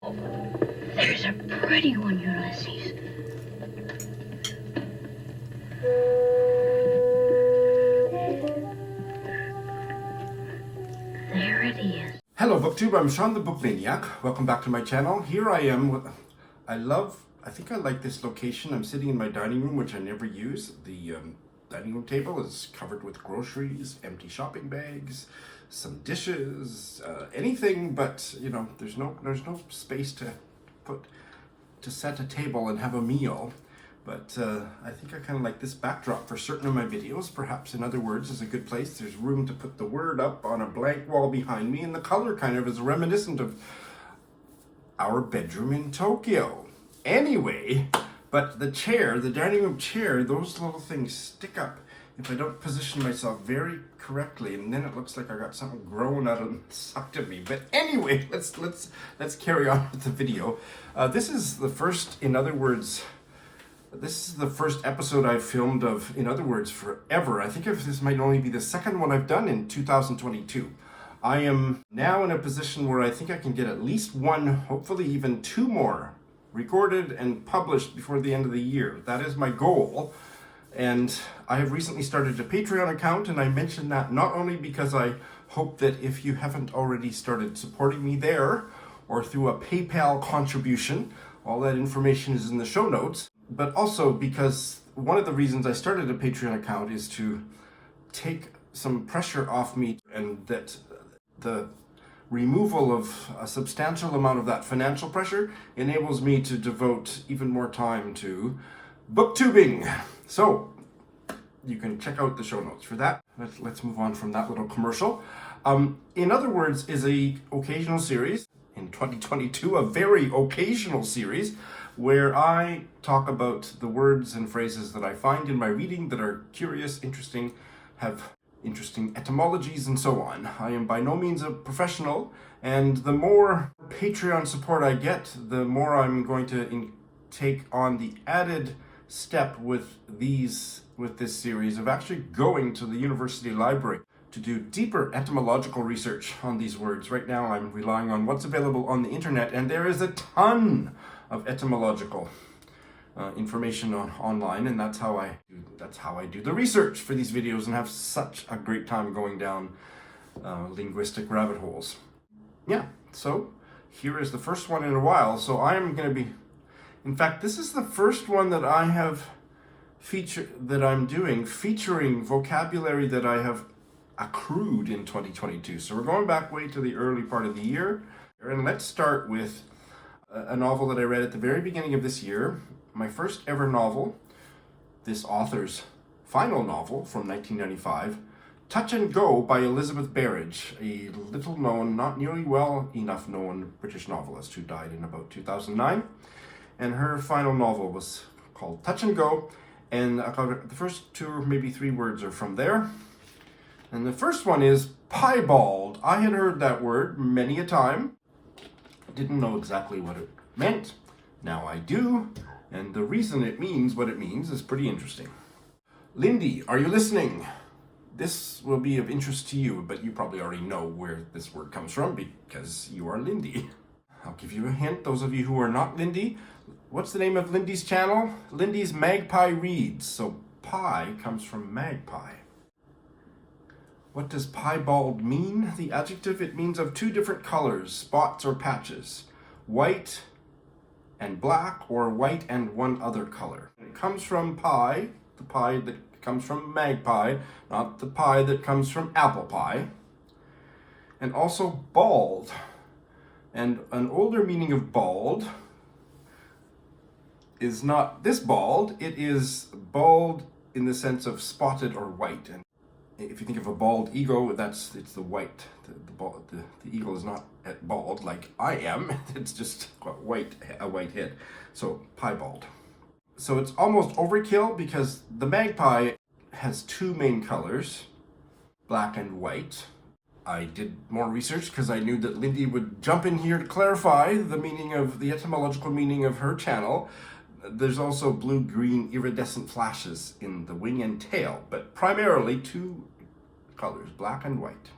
There's a pretty one, Ulysses. There it is. Hello BookTube, I'm Sean the Book Maniac. Welcome back to my channel. Here I am. I think I like this location. I'm sitting in my dining room, which I never use. The dining room table is covered with groceries, empty shopping bags, some dishes, anything but, you know, there's no space to set a table and have a meal. But I think I kind of like this backdrop for certain of my videos. Perhaps, in other words, is a good place. There's room to put the word up on a blank wall behind me, and the color kind of is reminiscent of our bedroom in Tokyo. Anyway, but the chair, the dining room chair, those little things stick up if I don't position myself very correctly, and then it looks like I got something growing out and sucked at me. But anyway, let's carry on with the video. This is the first, in other words, this is the first episode I've filmed of, in other words, forever. I think this might only be the second one I've done in 2022. I am now in a position where I think I can get at least one, hopefully even two more, recorded and published before the end of the year. That is my goal. And I have recently started a Patreon account, and I mention that not only because I hope that if you haven't already started supporting me there, or through a PayPal contribution, all that information is in the show notes, but also because one of the reasons I started a Patreon account is to take some pressure off me, and that the removal of a substantial amount of that financial pressure enables me to devote even more time to booktubing. So you can check out the show notes for that. Let's move on from that little commercial. In other words, is a occasional series in 2022, a very occasional series where I talk about the words and phrases that I find in my reading that are curious, interesting, have interesting etymologies, and so on. I am by no means a professional, and the more Patreon support I get, the more I'm going to take on the added step with this series of actually going to the university library to do deeper etymological research on these words. Right now I'm relying on what's available on the internet, and there is a ton of etymological information online, and that's how I do the research for these videos and have such a great time going down linguistic rabbit holes. Yeah, so here is the first one in a while. So I am going to be, in fact, this is the first one that I have I'm doing featuring vocabulary that I have accrued in 2022. So we're going back way to the early part of the year, and let's start with a novel that I read at the very beginning of this year. My first ever novel, this author's final novel from 1995, Touch and Go by Elizabeth Berridge, a little known, not nearly well enough known British novelist who died in about 2009. And her final novel was called Touch and Go, and the first two or maybe three words are from there. And the first one is piebald. I had heard that word many a time, didn't know exactly what it meant. Now I do, and the reason it means what it means is pretty interesting. Lindy, are you listening? This will be of interest to you, but you probably already know where this word comes from because you are Lindy. I'll give you a hint, those of you who are not Lindy. What's the name of Lindy's channel? Lindy's Magpie Reads. So pie comes from magpie. What does piebald mean? The adjective, it means of two different colors, spots or patches. White and black, or white and one other color. It comes from pie, the pie that comes from magpie, not the pie that comes from apple pie. And also bald. And an older meaning of bald is not this bald, it is bald in the sense of spotted or white. And if you think of a bald eagle, it's the white. The eagle is not bald like I am, it's just a white head. So piebald. So it's almost overkill because the magpie has two main colors, black and white. I did more research because I knew that Lindy would jump in here to clarify the etymological meaning of her channel. There's also blue-green iridescent flashes in the wing and tail, but primarily two colors, black and white.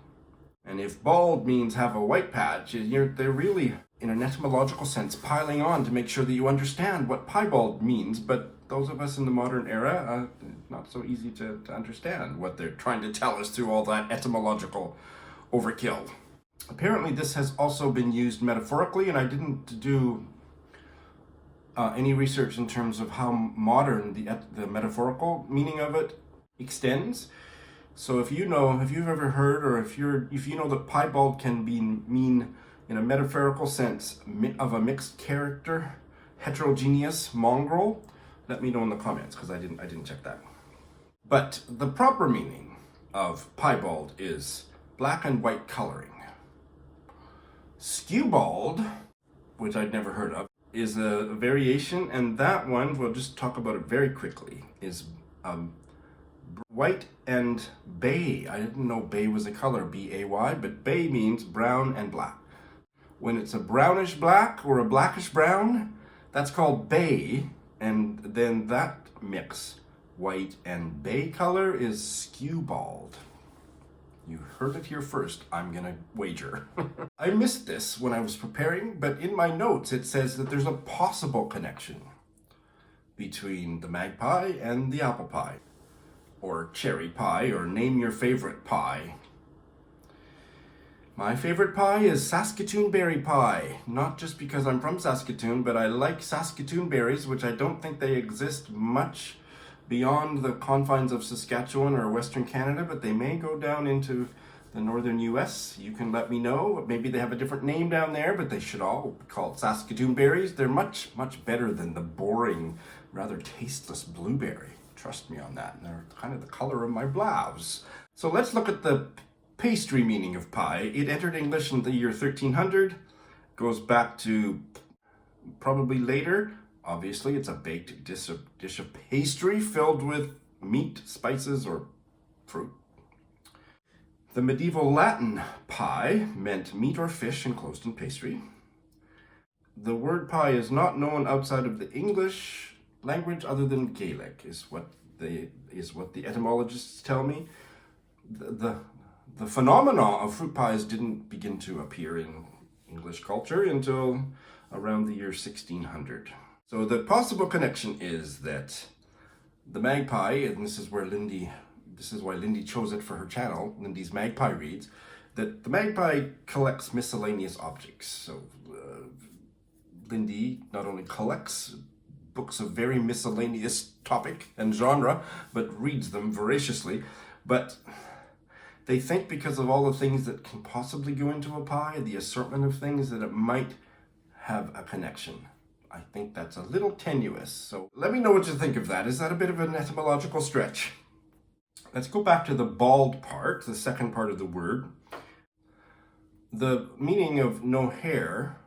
And if bald means have a white patch, they're really in an etymological sense, piling on to make sure that you understand what piebald means, but those of us in the modern era, not so easy to understand what they're trying to tell us through all that etymological overkill. Apparently this has also been used metaphorically, and I didn't do any research in terms of how modern the metaphorical meaning of it extends. So if you've ever heard, or if you know that piebald can mean in a metaphorical sense of a mixed character, heterogeneous mongrel, let me know in the comments, because I didn't check that. But the proper meaning of piebald is black and white coloring. Skewbald, which I'd never heard of, is a variation, and that one, we'll just talk about it very quickly, is white and bay. I didn't know bay was a color, B-A-Y, but bay means brown and black. When it's a brownish black or a blackish brown, that's called bay, and then that mix, white and bay color, is skewbald. You heard it here first, I'm gonna wager. I missed this when I was preparing, but in my notes it says that there's a possible connection between the magpie and the apple pie, or cherry pie, or name your favorite pie. My favorite pie is Saskatoon berry pie, not just because I'm from Saskatoon, but I like Saskatoon berries, which I don't think they exist much beyond the confines of Saskatchewan or Western Canada, but they may go down into the northern US. You can let me know. Maybe they have a different name down there, but they should all be called Saskatoon berries. They're much, much better than the boring, rather tasteless blueberry. Trust me on that. And they're kind of the color of my blouse. So let's look at the pastry meaning of pie. It entered English in the year 1300, goes back to probably later. Obviously, it's a baked dish of pastry filled with meat, spices, or fruit. The medieval Latin pie meant meat or fish enclosed in pastry. The word pie is not known outside of the English language other than Gaelic, is what the etymologists tell me. The phenomena of fruit pies didn't begin to appear in English culture until around the year 1600. So the possible connection is that the magpie, and this is why Lindy chose it for her channel, Lindy's Magpie Reads, that the magpie collects miscellaneous objects. So Lindy not only collects books of very miscellaneous topic and genre, but reads them voraciously. But they think because of all the things that can possibly go into a pie, the assortment of things, that it might have a connection. I think that's a little tenuous. So let me know what you think of that. Is that a bit of an etymological stretch? Let's go back to the bald part, the second part of the word. The meaning of no hair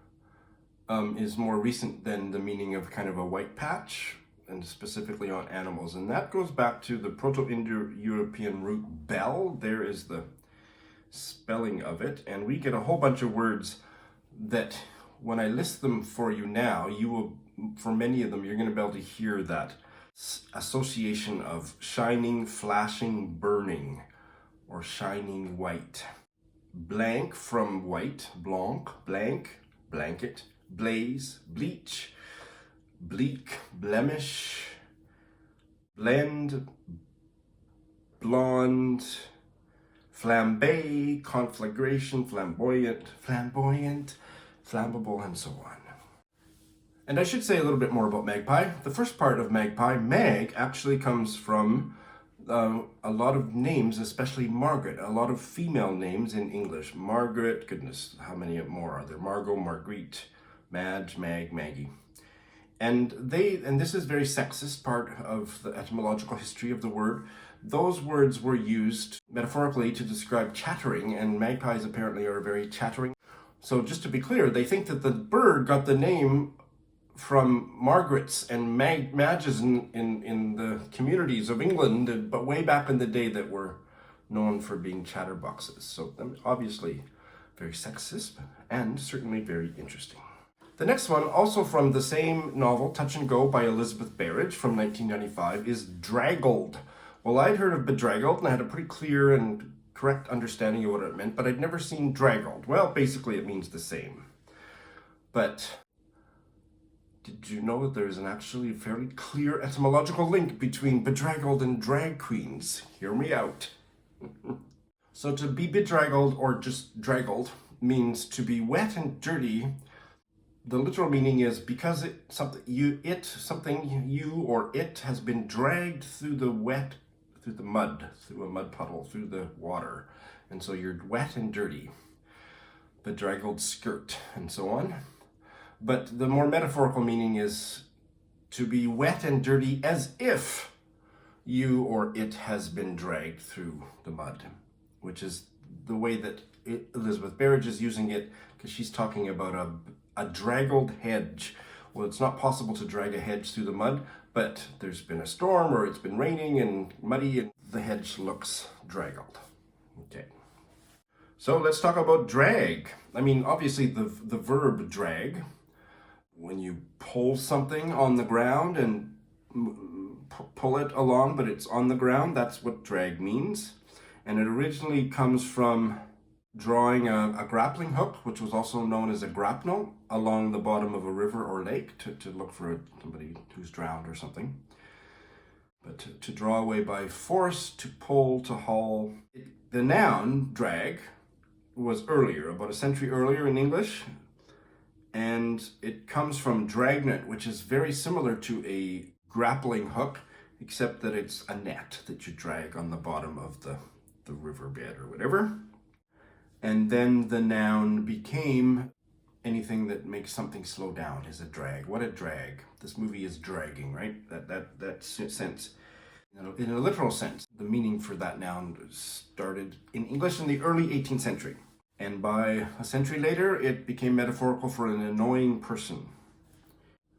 is more recent than the meaning of kind of a white patch, and specifically on animals. And that goes back to the Proto-Indo-European root bhel. There is the spelling of it. And we get a whole bunch of words that when I list them for you now, you will, for many of them, you're going to be able to hear that association of shining, flashing, burning, or shining white. Blank from white, blanc, blank, blanket, blaze, bleach, bleak, blemish, blend, blonde, flambe, conflagration, flamboyant, flammable, and so on. And I should say a little bit more about magpie. The first part of magpie, mag, actually comes from a lot of names, especially Margaret, a lot of female names in English. Margaret, goodness, how many more are there? Margot, Marguerite, Madge, Mag, Maggie. And this is very sexist part of the etymological history of the word. Those words were used metaphorically to describe chattering, and magpies apparently are very chattering. So just to be clear, they think that the bird got the name from Margarets and Madges in the communities of England, but way back in the day, that were known for being chatterboxes. So obviously very sexist and certainly very interesting. The next one, also from the same novel, Touch and Go by Elizabeth Berridge from 1995, is draggled. Well, I'd heard of bedraggled, and I had a pretty clear and correct understanding of what it meant, but I'd never seen draggled. Well, basically it means the same. But did you know that there is an actually fairly clear etymological link between bedraggled and drag queens? Hear me out. So to be bedraggled or just draggled means to be wet and dirty. The literal meaning is because something you or it has been dragged through the mud, through a mud puddle, through the water. And so you're wet and dirty. Bedraggled skirt and so on. But the more metaphorical meaning is to be wet and dirty as if you or it has been dragged through the mud, which is the way that Elizabeth Berridge is using it, because she's talking about a draggled hedge. Well, it's not possible to drag a hedge through the mud, but there's been a storm or it's been raining and muddy and the hedge looks draggled. Okay. So let's talk about drag. I mean, obviously the verb drag, when you pull something on the ground and pull it along, but it's on the ground, that's what drag means. And it originally comes from drawing a grappling hook, which was also known as a grapnel, along the bottom of a river or lake to look for somebody who's drowned or something. But to draw away by force, to pull, to haul. The noun drag was earlier, about a century earlier in English, and it comes from dragnet, which is very similar to a grappling hook, except that it's a net that you drag on the bottom of the riverbed or whatever. And then the noun became anything that makes something slow down is a drag. What a drag. This movie is dragging, right? That sense. In a literal sense, the meaning for that noun started in English in the early 18th century. And by a century later, it became metaphorical for an annoying person.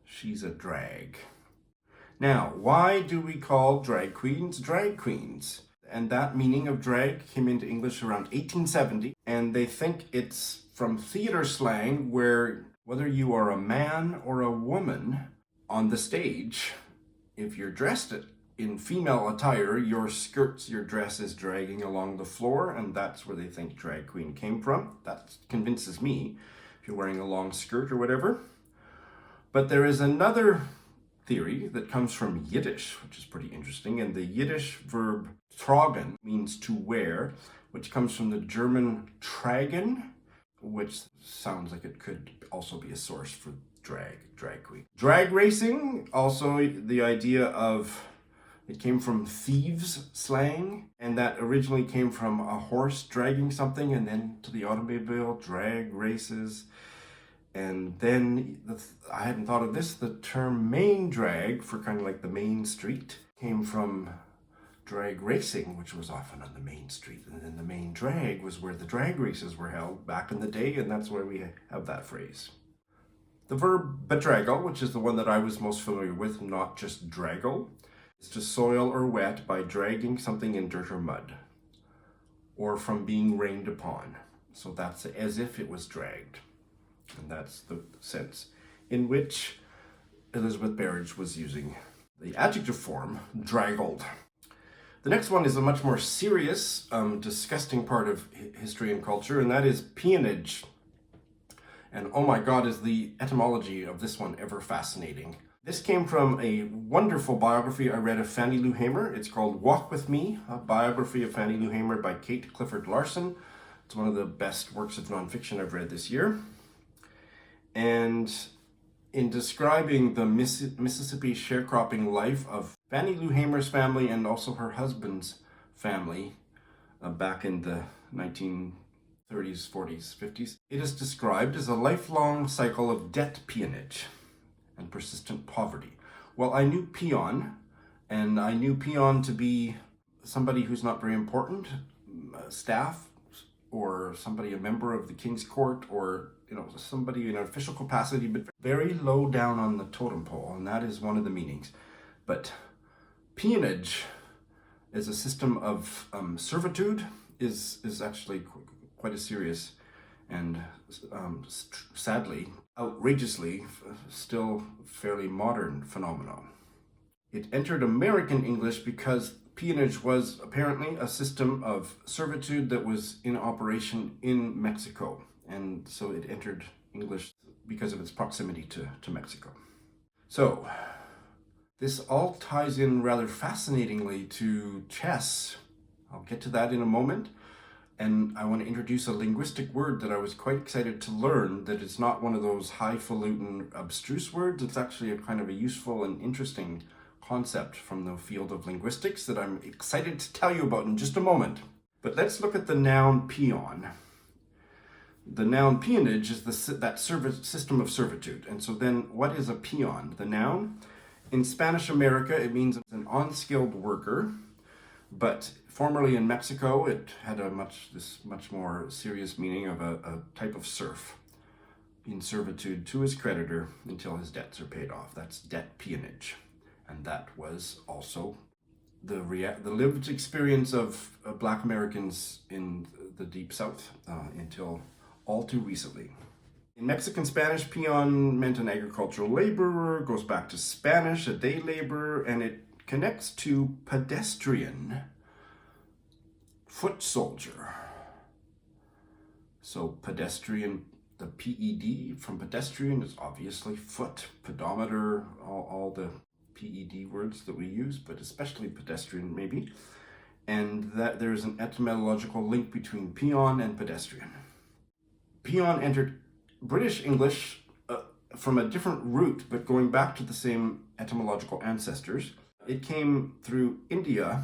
She's a drag. Now, why do we call drag queens drag queens? And that meaning of drag came into English around 1870, and they think it's from theater slang where whether you are a man or a woman on the stage, if you're dressed in female attire, your skirts, your dress is dragging along the floor, and that's where they think drag queen came from. That convinces me, if you're wearing a long skirt or whatever. But there is another theory that comes from Yiddish, which is pretty interesting, and the Yiddish verb tragen means to wear, which comes from the German tragen, which sounds like it could also be a source for drag queen. Drag racing, also the idea of, it came from thieves slang, and that originally came from a horse dragging something, and then to the automobile, drag races. And then, I hadn't thought of this, the term main drag, for kind of like the main street, came from drag racing, which was often on the main street. And then the main drag was where the drag races were held back in the day, and that's where we have that phrase. The verb bedraggle, which is the one that I was most familiar with, not just draggle, is to soil or wet by dragging something in dirt or mud, or from being rained upon. So that's as if it was dragged. And that's the sense in which Elizabeth Berridge was using the adjective form, draggled. The next one is a much more serious, disgusting part of history and culture, and that is peonage. And oh my God, is the etymology of this one ever fascinating. This came from a wonderful biography I read of Fannie Lou Hamer. It's called Walk With Me, a biography of Fannie Lou Hamer by Clifford Larson. It's one of the best works of nonfiction I've read this year. And in describing the Mississippi sharecropping life of Fannie Lou Hamer's family and also her husband's family back in the 1930s, 40s, 50s, it is described as a lifelong cycle of debt peonage and persistent poverty. Well, I knew peon, and I knew peon to be somebody who's not very important, staff, or somebody, a member of the King's Court, or somebody in an official capacity, but very low down on the totem pole, and that is one of the meanings. But peonage as a system of servitude is actually quite a serious and sadly, outrageously, still fairly modern phenomenon. It entered American English because peonage was apparently a system of servitude that was in operation in Mexico. And so it entered English because of its proximity to Mexico. So this all ties in rather fascinatingly to chess. I'll get to that in a moment. And I want to introduce a linguistic word that I was quite excited to learn, that it's not one of those highfalutin, abstruse words. It's actually a kind of a useful and interesting concept from the field of linguistics that I'm excited to tell you about in just a moment. But let's look at the noun peon. The noun peonage is that system of servitude. And so then what is a peon? The noun? In Spanish America, it means an unskilled worker, but formerly in Mexico, it had this much more serious meaning of a type of serf in servitude to his creditor until his debts are paid off. That's debt peonage. And that was also the lived experience of Black Americans in the Deep South until all too recently. In Mexican Spanish, peon meant an agricultural laborer, goes back to Spanish, a day laborer, and it connects to pedestrian, foot soldier. So pedestrian, the PED from pedestrian is obviously foot, pedometer, all the PED words that we use, but especially pedestrian maybe. And that there's an etymological link between peon and pedestrian. Peon entered British English from a different route, but going back to the same etymological ancestors. It came through India,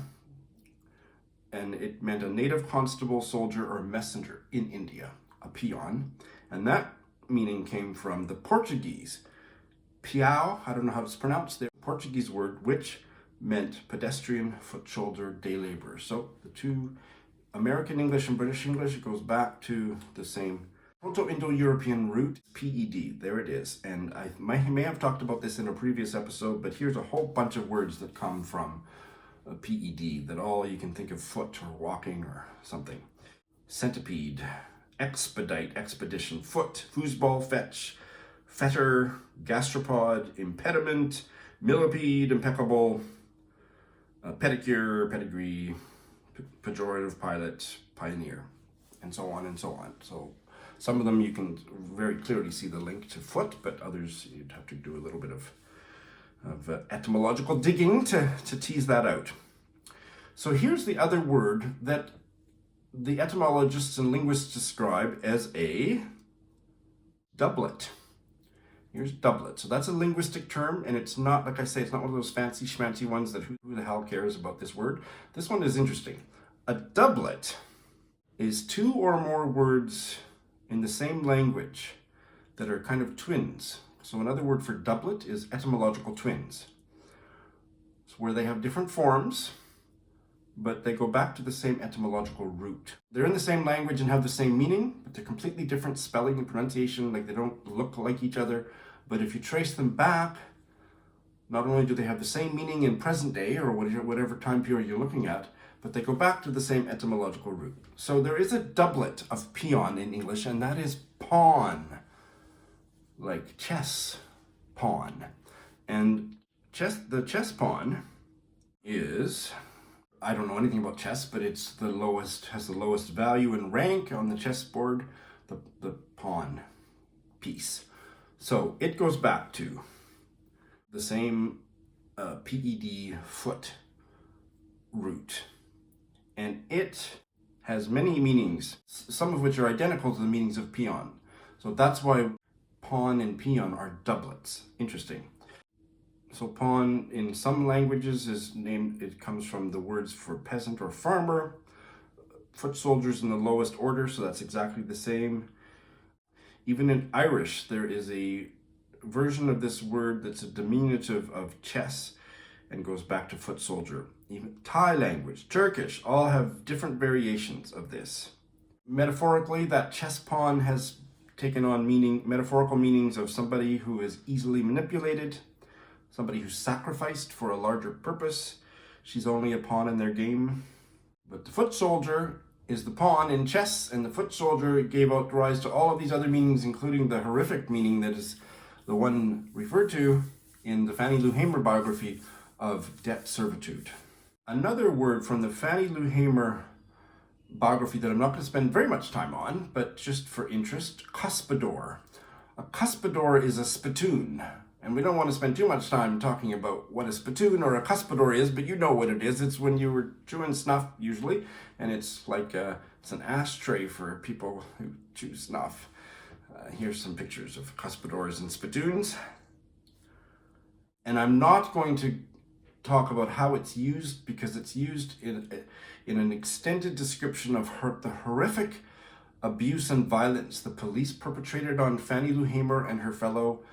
and it meant a native constable, soldier, or messenger in India, a peon. And that meaning came from the Portuguese. Piau, I don't know how it's pronounced, the Portuguese word, which meant pedestrian, foot soldier, day laborer. So the two, American English and British English, it goes back to the same Proto-Indo-European root, PED, there it is. And I may have talked about this in a previous episode, but here's a whole bunch of words that come from PED, that all you can think of foot or walking or something. Centipede, expedite, expedition, foot, foosball, fetch, fetter, gastropod, impediment, millipede, impeccable, pedicure, pedigree, pejorative, pilot, pioneer, and so on and so on. So some of them you can very clearly see the link to foot, but others you'd have to do a little bit of etymological digging to tease that out. So here's the other word that the etymologists and linguists describe as a doublet. Here's doublet. So that's a linguistic term, and it's not, like I say, it's not one of those fancy schmancy ones that who the hell cares about this word. This one is interesting. A doublet is two or more words in the same language that are kind of twins. So another word for doublet is etymological twins. It's where they have different forms, but they go back to the same etymological root. They're in the same language and have the same meaning, but they're completely different spelling and pronunciation, like they don't look like each other. But if you trace them back, not only do they have the same meaning in present day or whatever time period you're looking at, but they go back to the same etymological root. So there is a doublet of peon in English, and that is pawn, like chess pawn. And the chess pawn is, I don't know anything about chess, but it's has the lowest value in rank on the chessboard, the pawn piece. So it goes back to the same PED foot root. And it has many meanings, some of which are identical to the meanings of peon. So that's why pawn and peon are doublets. Interesting. So pawn in some languages is named, it comes from the words for peasant or farmer. Foot soldiers in the lowest order, so that's exactly the same. Even in Irish, there is a version of this word that's a diminutive of chess and goes back to foot soldier. Even Thai language, Turkish, all have different variations of this. Metaphorically, that chess pawn has taken on metaphorical meanings of somebody who is easily manipulated, somebody who's sacrificed for a larger purpose. She's only a pawn in their game. But the foot soldier is the pawn in chess, and the foot soldier gave rise to all of these other meanings, including the horrific meaning that is the one referred to in the Fannie Lou Hamer biography of debt servitude. Another word from the Fannie Lou Hamer biography that I'm not going to spend very much time on, but just for interest, cuspidor. A cuspidor is a spittoon. And we don't want to spend too much time talking about what a spittoon or a cuspidor is, but you know what it is. It's when you were chewing snuff, usually, and it's like it's an ashtray for people who chew snuff. Here's some pictures of cuspidors and spittoons. And I'm not going to talk about how it's used because it's used in an extended description of the horrific abuse and violence the police perpetrated on Fannie Lou Hamer and her fellow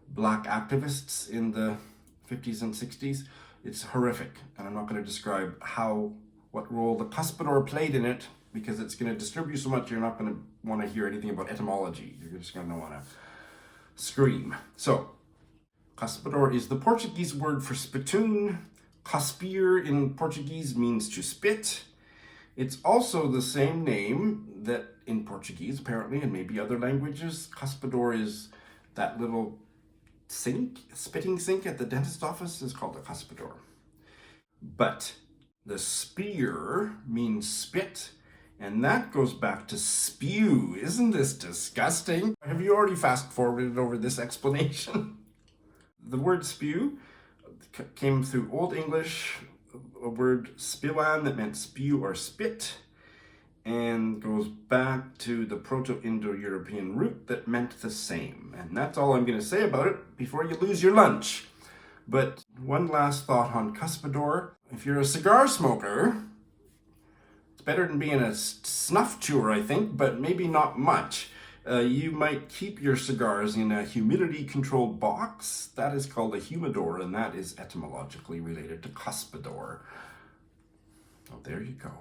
Black activists in the 50s and 60s. It's horrific, and I'm not going to describe what role the cuspidor played in it because it's going to disturb you so much you're not going to want to hear anything about etymology. You're just going to want to scream. So, cuspidor is the Portuguese word for spittoon. Cuspir in Portuguese means to spit. It's also the same name that in Portuguese, apparently, and maybe other languages. Cuspidor is that little spitting sink at the dentist office is called a cuspidor. But the spear means spit, and that goes back to spew. Isn't this disgusting? Have you already fast forwarded over this explanation? The word spew came through Old English, a word spewan that meant spew or spit, and goes back to the Proto-Indo-European root that meant the same. And that's all I'm going to say about it before you lose your lunch. But one last thought on cuspidor. If you're a cigar smoker, it's better than being a snuff chewer, I think, but maybe not much. You might keep your cigars in a humidity-controlled box. That is called a humidor, and that is etymologically related to cuspidor. Oh, there you go.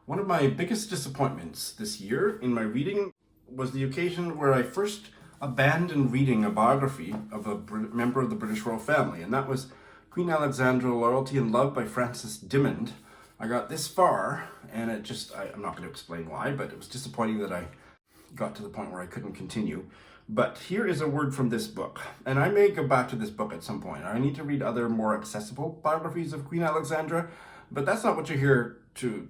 One of my biggest disappointments this year in my reading was the occasion where I first abandoned reading a biography of a member of the British royal family, and that was Queen Alexandra, Loyalty and Love by Francis Dimond. I got this far, and I'm not going to explain why, but it was disappointing that I got to the point where I couldn't continue. But here is a word from this book, and I may go back to this book at some point. I need to read other more accessible biographies of Queen Alexandra, but that's not what you're here to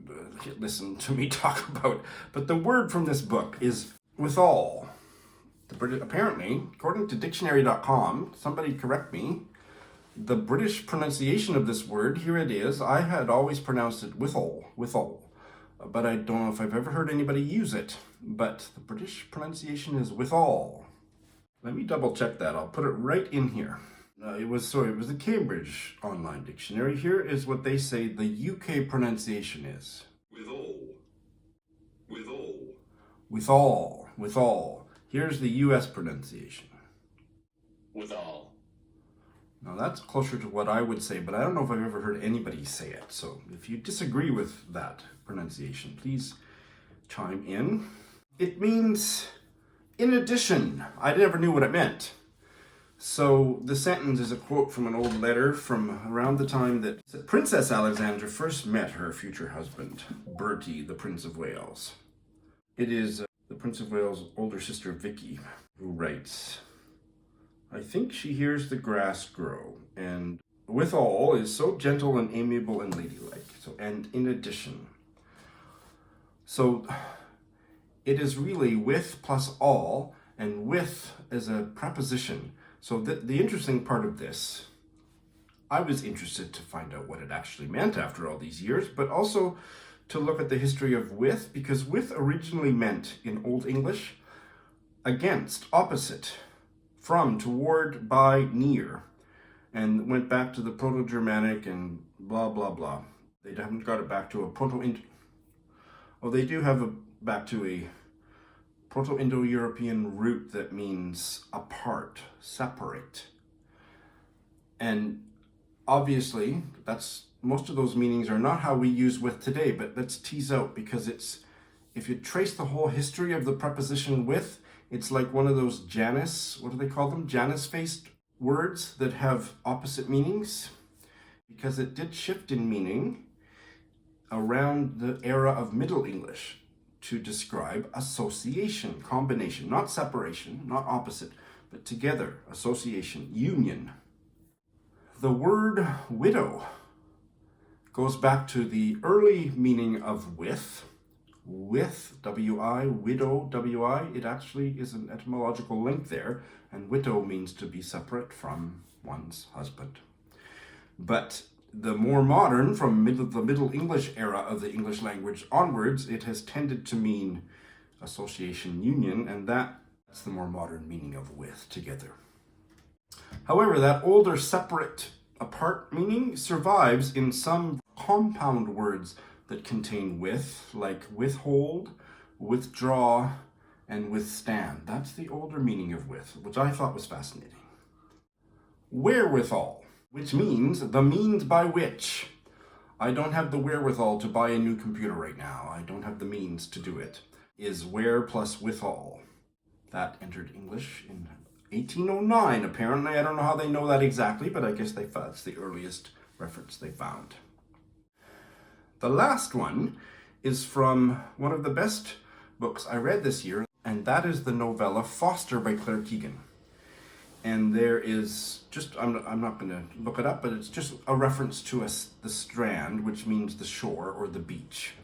listen to me talk about. But the word from this book is withal. Apparently, according to dictionary.com, somebody correct me, the British pronunciation of this word, here it is. I had always pronounced it withal, but I don't know if I've ever heard anybody use it. But the British pronunciation is withal. Let me double check that. I'll put it right in here. It was the Cambridge Online Dictionary. Here is what they say the UK pronunciation is. Withal. Here's the US pronunciation. Withal. Now that's closer to what I would say, but I don't know if I've ever heard anybody say it. So if you disagree with that pronunciation, please chime in. It means in addition. I never knew what it meant. So the sentence is a quote from an old letter from around the time that Princess Alexandra first met her future husband, Bertie, the Prince of Wales. It is the Prince of Wales' older sister, Vicky, who writes, I think she hears the grass grow, and withal is so gentle and amiable and ladylike. And in addition. So it is really with plus all, and with as a preposition. So the interesting part of this, I was interested to find out what it actually meant after all these years, but also to look at the history of with, because with originally meant in Old English against, opposite, from, toward, by, near, and went back to the Proto-Germanic and blah, blah, blah. They haven't got it back to a they do have back to a Proto-Indo-European root that means apart, separate. And obviously, most of those meanings are not how we use with today, but let's tease out because if you trace the whole history of the preposition with, it's like one of those Janus, what do they call them? Janus-faced words that have opposite meanings, because it did shift in meaning around the era of Middle English to describe association, combination, not separation, not opposite, but together, association, union. The word widow goes back to the early meaning of with, with, W-I, widow, W-I. It actually is an etymological link there, and widow means to be separate from one's husband. But the more modern, from the Middle English era of the English language onwards, it has tended to mean association, union, and that's the more modern meaning of with, together. However, that older separate apart meaning survives in some compound words that contain with, like withhold, withdraw, and withstand. That's the older meaning of with, which I thought was fascinating. Wherewithal, which means the means by which. I don't have the wherewithal to buy a new computer right now. I don't have the means to do it. Is where plus withal. That entered English in 1809, apparently. I don't know how they know that exactly, but I guess that's the earliest reference they found. The last one is from one of the best books I read this year, and that is the novella Foster by Claire Keegan. And there is just, I'm not going to look it up, but it's just a reference to the Strand, which means the shore or the beach.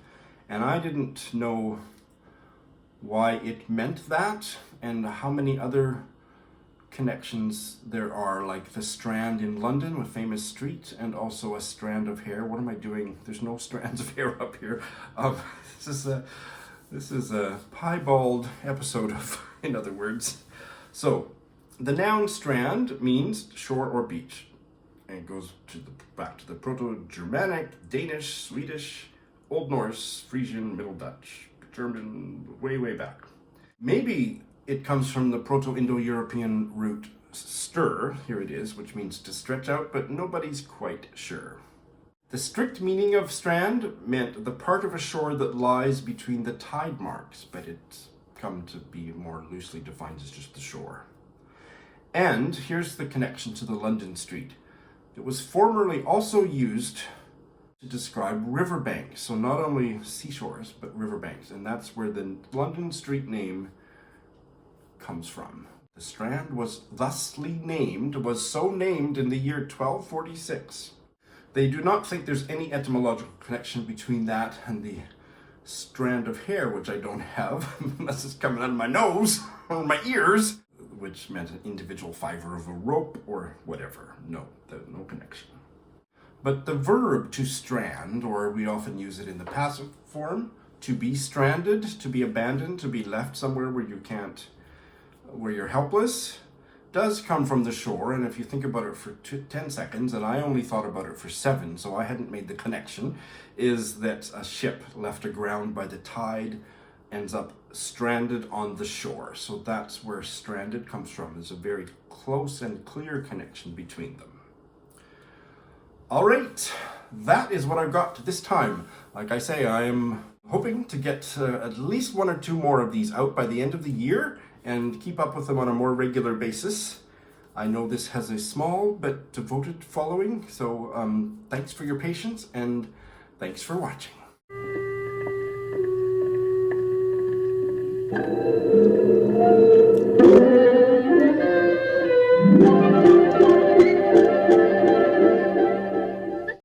And I didn't know why it meant that and how many other connections there are, like the Strand in London, a famous street, and also a strand of hair. What am I doing? There's no strands of hair up here. This is a piebald episode of, in other words. So the noun strand means shore or beach, and it goes back to the Proto-Germanic, Danish, Swedish, Old Norse, Frisian, Middle Dutch, German, way back. Maybe it comes from the Proto-Indo-European root stir, here it is, which means to stretch out, but nobody's quite sure. The strict meaning of strand meant the part of a shore that lies between the tide marks, but it's come to be more loosely defined as just the shore. And here's the connection to the London street. It was formerly also used to describe riverbanks, so not only seashores, but riverbanks, and that's where the London street name comes from. The Strand was was so named in the year 1246. They do not think there's any etymological connection between that and the strand of hair, which I don't have, unless it's coming out of my nose or my ears, which meant an individual fiber of a rope or whatever. No connection. But the verb to strand, or we often use it in the passive form, to be stranded, to be abandoned, to be left somewhere where you're helpless, does come from the shore. And if you think about it for 10 seconds, and I only thought about it for 7, so I hadn't made the connection, is that a ship left aground by the tide ends up stranded on the shore. So that's where stranded comes from. There's a very close and clear connection between them. All right, that is what I've got this time. Like I say, I am hoping to get at least 1 or 2 more of these out by the end of the year and keep up with them on a more regular basis. I know this has a small but devoted following, so thanks for your patience and thanks for watching.